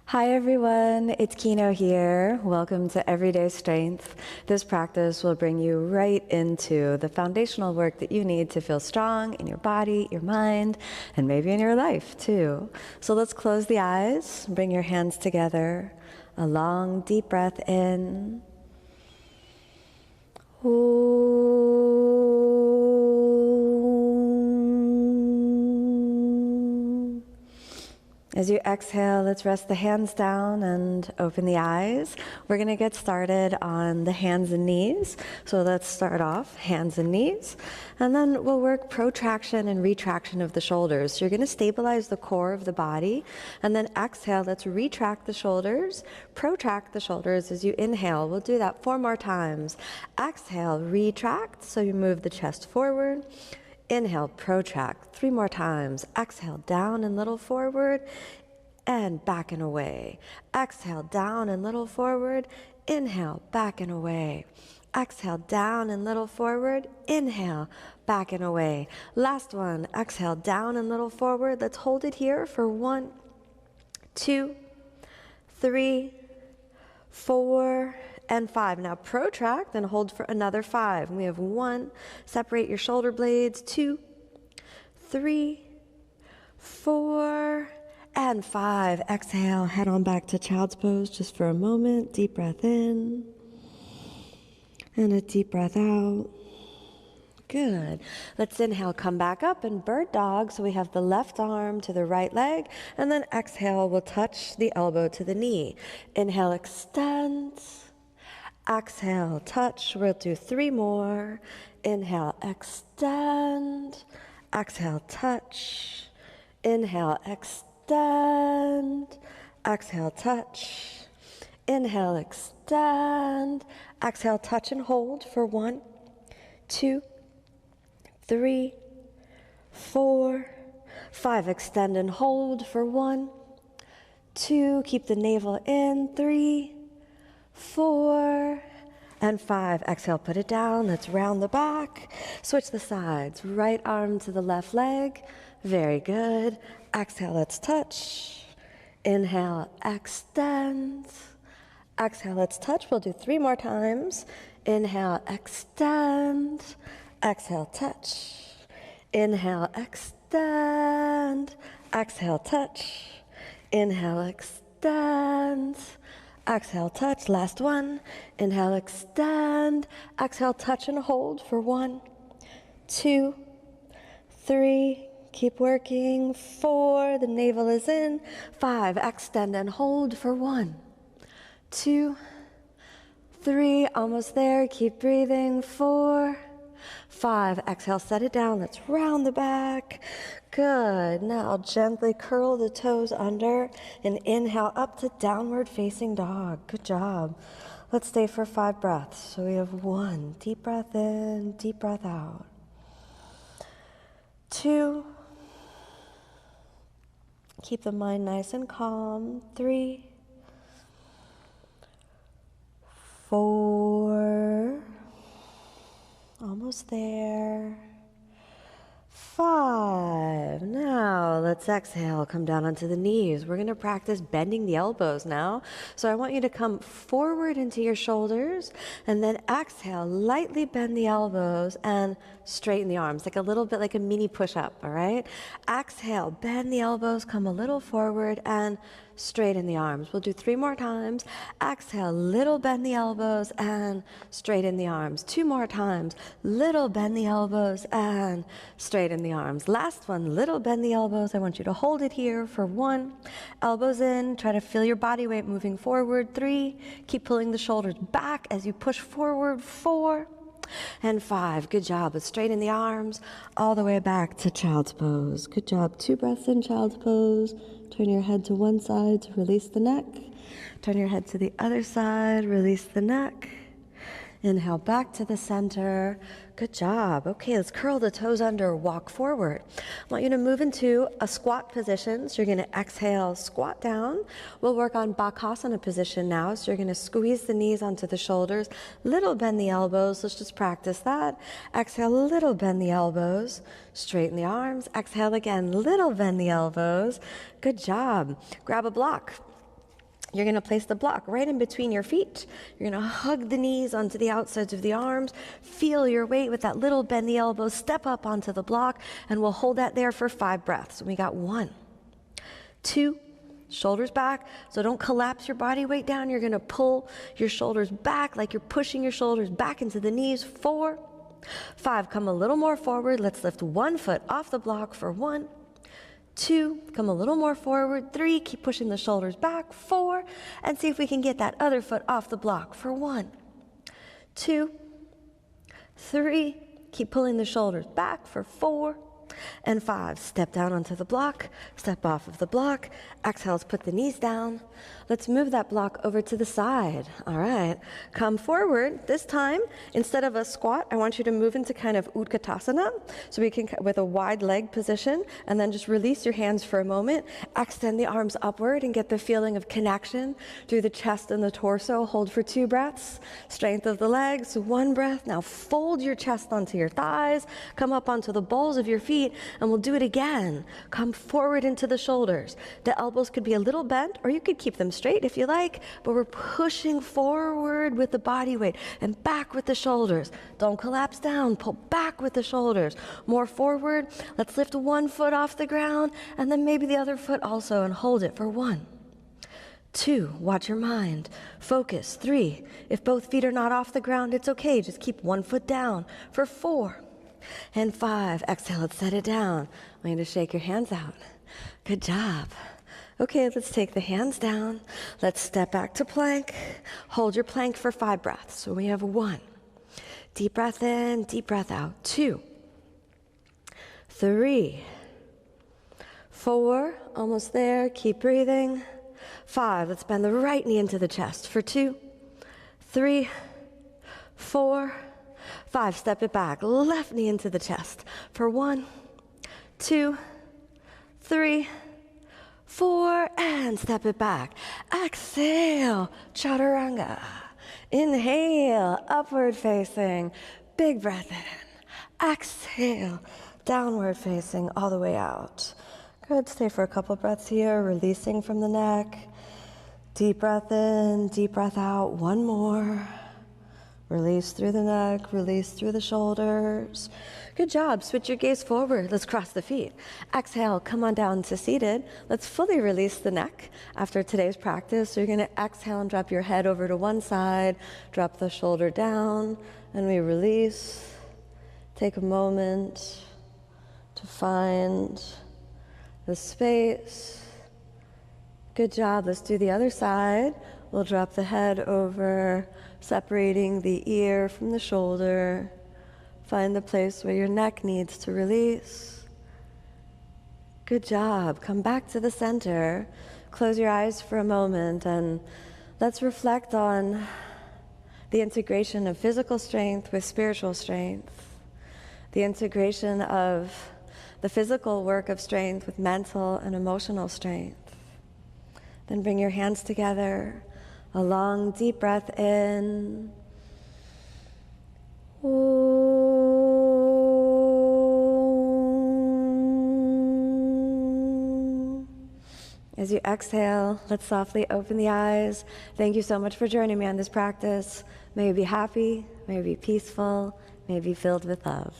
Hi everyone, it's Kino here. Welcome to Everyday Strength. This practice will bring you right into the foundational work that you need to feel strong in your body, your mind, and maybe in your life too. So let's close the eyes, bring your hands together, a long deep breath in. As you exhale, let's rest the hands down and open the eyes. We're going to get started on the hands and knees. So let's start off hands and knees, and then we'll work protraction and retraction of the shoulders. So you're going to stabilize the core of the body, and then exhale, let's retract the shoulders, protract the shoulders as you inhale. We'll do that 4 more times. Exhale, retract, so you move the chest forward. Inhale, protract 3 more times. Exhale, down and little forward and back and away. Exhale, down and little forward. Inhale, back and away. Exhale, down and little forward. Inhale, back and away. Last one. Exhale, down and little forward. Let's hold it here for 1, 2, 3, 4, and 5. Now protract and hold for another 5. We have 1, separate your shoulder blades, 2, 3, 4, and 5. Exhale, head on back to child's pose just for a moment. Deep breath in and a deep breath out. Good. Let's inhale, come back up and bird dog. So we have the left arm to the right leg, and then exhale, we'll touch the elbow to the knee. Inhale, extend. Exhale, touch. We'll do 3 more. Inhale, extend. Exhale, touch. Inhale, extend. Exhale, touch. Inhale, extend. Exhale, touch and hold for 1, 2, 3, 4, 5. Extend and hold for 1, 2. Keep the navel in. 3, 4, and 5. Exhale, put it down. Let's round the back. Switch the sides. Right arm to the left leg. Very good. Exhale, let's touch. Inhale, extend. Exhale, let's touch. We'll do 3 more times. Inhale, extend. Exhale, touch. Inhale, extend. Exhale, touch. Inhale, extend. Exhale, touch. Last one. Inhale, extend. Exhale, touch and hold for 1, 2, 3. Keep working. 4. The navel is in. 5. Extend and hold for 1, 2, 3. Almost there. Keep breathing. 4, 5. Exhale, set it down. Let's round the back. Good. Now gently curl the toes under and inhale up to downward facing dog. Good job. Let's stay for 5 breaths. So we have 1. Deep breath in, deep breath out. 2. Keep the mind nice and calm. 3, 4. Almost there. 5. Now let's exhale, come down onto the knees. We're going to practice bending the elbows now. So I want you to come forward into your shoulders, and then exhale, lightly bend the elbows and straighten the arms, like a little bit like a mini push-up, all right? Exhale, bend the elbows, come a little forward and straighten the arms. We'll do 3 more times. Exhale, little bend the elbows and straighten the arms. 2 more times. Little bend the elbows and straighten the arms. Last one, little bend the elbows. I want you to hold it here for 1. Elbows in. Try to feel your body weight moving forward. 3. Keep pulling the shoulders back as you push forward. 4. And 5. Good job. Let's straighten the arms all the way back to child's pose. Good job. 2 breaths in child's pose. Turn your head to one side to release the neck. Turn your head to the other side, release the neck. Inhale back to the center. Good job. Okay, let's curl the toes under, walk forward. I want you to move into a squat position. So you're going to exhale, squat down. We'll work on Bakasana position now. So you're going to squeeze the knees onto the shoulders, little bend the elbows. Let's just practice that. Exhale, little bend the elbows. Straighten the arms. Exhale again, little bend the elbows. Good job. Grab a block. You're going to place the block right in between your feet. You're going to hug the knees onto the outsides of the arms. Feel your weight with that little bend the elbows. Step up onto the block, and we'll hold that there for 5 breaths. We got 1, 2, shoulders back. So don't collapse your body weight down. You're going to pull your shoulders back like you're pushing your shoulders back into the knees. 4, 5, come a little more forward. Let's lift 1 foot off the block for 1, 2, come a little more forward. 3, keep pushing the shoulders back. 4, and see if we can get that other foot off the block for 1, 2, 3, keep pulling the shoulders back for 4, and 5. Step down onto the block, step off of the block. Exhale, let's put the knees down. Let's move that block over to the side. All right, come forward. This time, instead of a squat, I want you to move into kind of Utkatasana. So we can, with a wide leg position, and then just release your hands for a moment. Extend the arms upward and get the feeling of connection through the chest and the torso. Hold for 2 breaths. Strength of the legs, 1 breath. Now fold your chest onto your thighs. Come up onto the balls of your feet, and we'll do it again. Come forward into the shoulders. The elbows could be a little bent, or you could keep them straight if you like, but we're pushing forward with the body weight and back with the shoulders. Don't collapse down, pull back with the shoulders. More forward. Let's lift 1 foot off the ground, and then maybe the other foot also, and hold it for 1, 2, watch your mind. Focus. 3, if both feet are not off the ground, it's okay. Just keep 1 foot down for 4, and 5. Exhale, let's set it down. I'm going to shake your hands out. Good job. Okay, let's take the hands down. Let's step back to plank. Hold your plank for 5 breaths. So we have 1. Deep breath in, deep breath out. 2, 3, 4, almost there. Keep breathing. 5, let's bend the right knee into the chest for 2, 3, 4, 5, step it back. Left knee into the chest for 1, 2, 3, 4, and step it back. Exhale, chaturanga. Inhale, upward facing. Big breath in. Exhale, downward facing all the way out. Good, stay for a couple breaths here, releasing from the neck. Deep breath in, deep breath out. 1 more. Release through the neck, release through the shoulders. Good job. Switch your gaze forward. Let's cross the feet. Exhale, come on down to seated. Let's fully release the neck after today's practice. So you're going to exhale and drop your head over to one side, drop the shoulder down, and we release. Take a moment to find the space. Good job. Let's do the other side. We'll drop the head over, separating the ear from the shoulder. Find the place where your neck needs to release. Good job. Come back to the center. Close your eyes for a moment, and let's reflect on the integration of physical strength with spiritual strength. The integration of the physical work of strength with mental and emotional strength. Then bring your hands together. A long, deep breath in. As you exhale, let's softly open the eyes. Thank you so much for joining me on this practice. May you be happy, may you be peaceful, may you be filled with love.